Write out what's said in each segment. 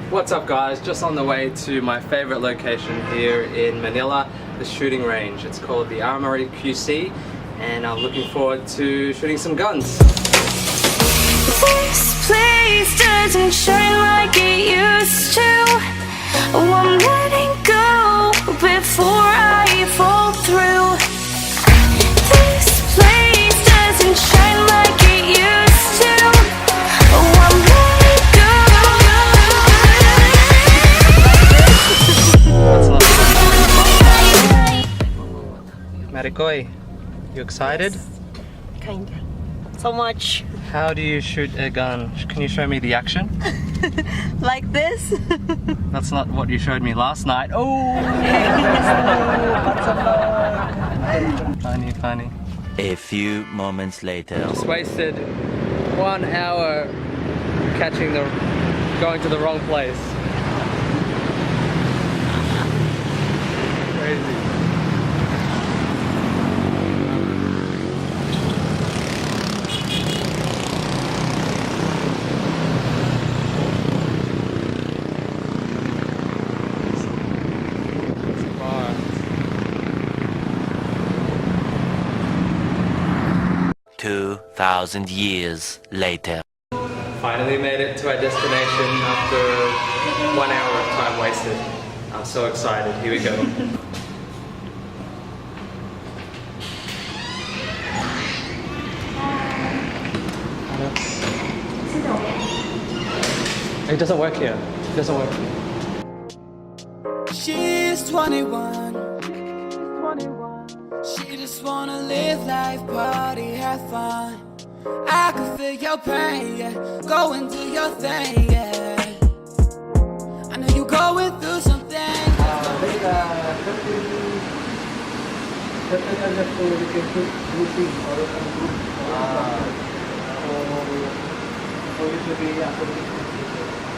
What's up guys, just on the way to my favorite location here in Manila, the shooting range. It's called the Armory QC and I'm looking forward to shooting some guns. This place doesn't shine like it used to. Oh, I'm letting go before I fall through. This place doesn't shine like it used to. Oh, I'm letting go. Marikoy, you excited? Kinda. So much. How do you shoot a gun? Can you show me the action? Like this? That's not what you showed me last night. Oh! Funny. A few moments later. Just wasted 1 hour going to the wrong place. Crazy. 2,000 years later. Finally made it to our destination after 1 hour of time wasted. I'm so excited. Here we go. It doesn't work here. It doesn't work here. She's 21. She just wanna live life, party, have fun. I can feel your pain, yeah. Go and do your thing, yeah. I know you're going through something.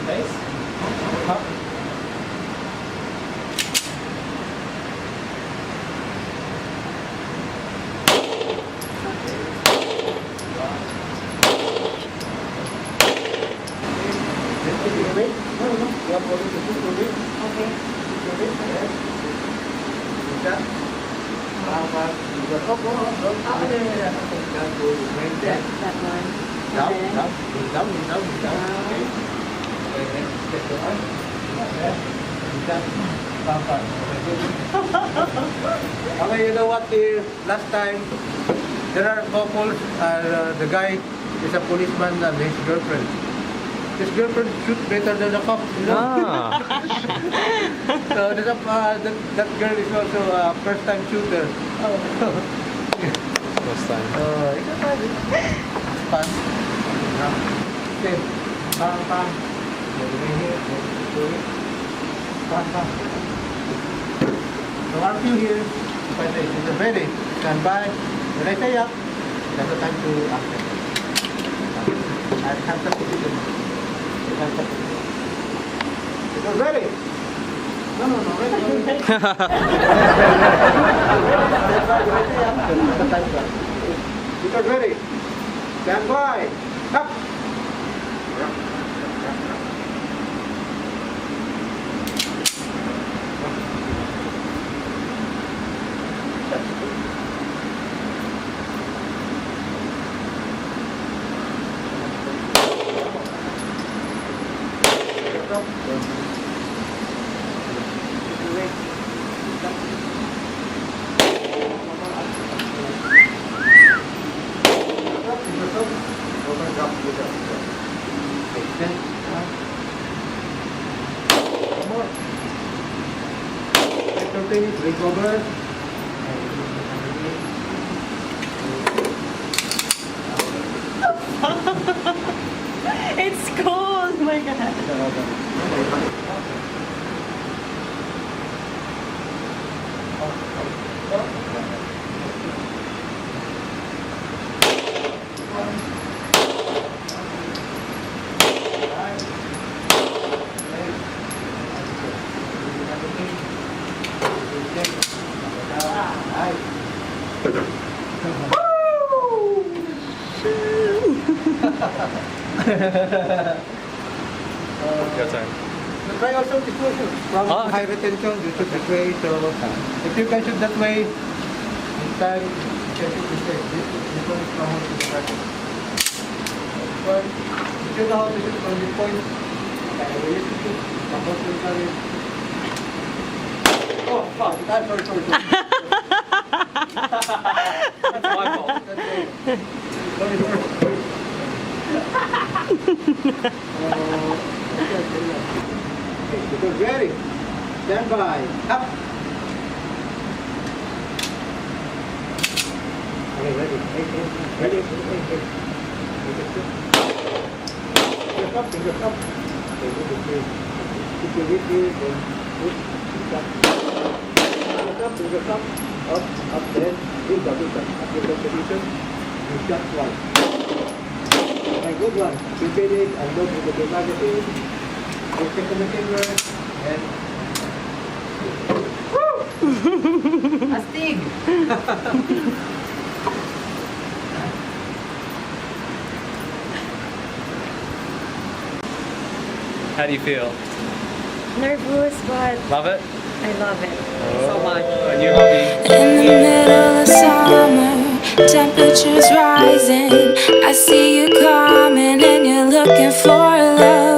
Nice. Okay, you know what? Last time, there are couples. The guy is a policeman and his girlfriend. His girlfriend shoots better than the cop, you know. So that girl is also a first-time shooter. First time. It's fun. Okay, bang. Bang. So our cue here, if I say, is ready, stand by. When I say up, that's the time to action. I can't touch it. Because ready? No, ready. Because ready? Stand by. Up. Recover. It's cold, oh my god. Your turn. Try also this version. From Oh, okay. high retention, you shoot this way. So if you can shoot that way, in time, you can shoot this way. This one is from to the right. But if you know how to shoot from this point, we need to shoot from both to the right. Oh, fuck. Sorry. That's my fault. Sorry. Okay, ready. Stand by. Up. Okay, ready. Ready. Fingers up. Fingers up. Okay, keep your weight here. Then push. Up. Fingers up. Fingers up. Up. Then build up. After the position, you shot twice. Okay, good one. Prepare it and look at the magazine. You check on the camera and Astig. How do you feel? Nervous, but Love it? I love it so much. A new hobby. In the middle of summer, temperatures rising. I see you coming and you're looking for love.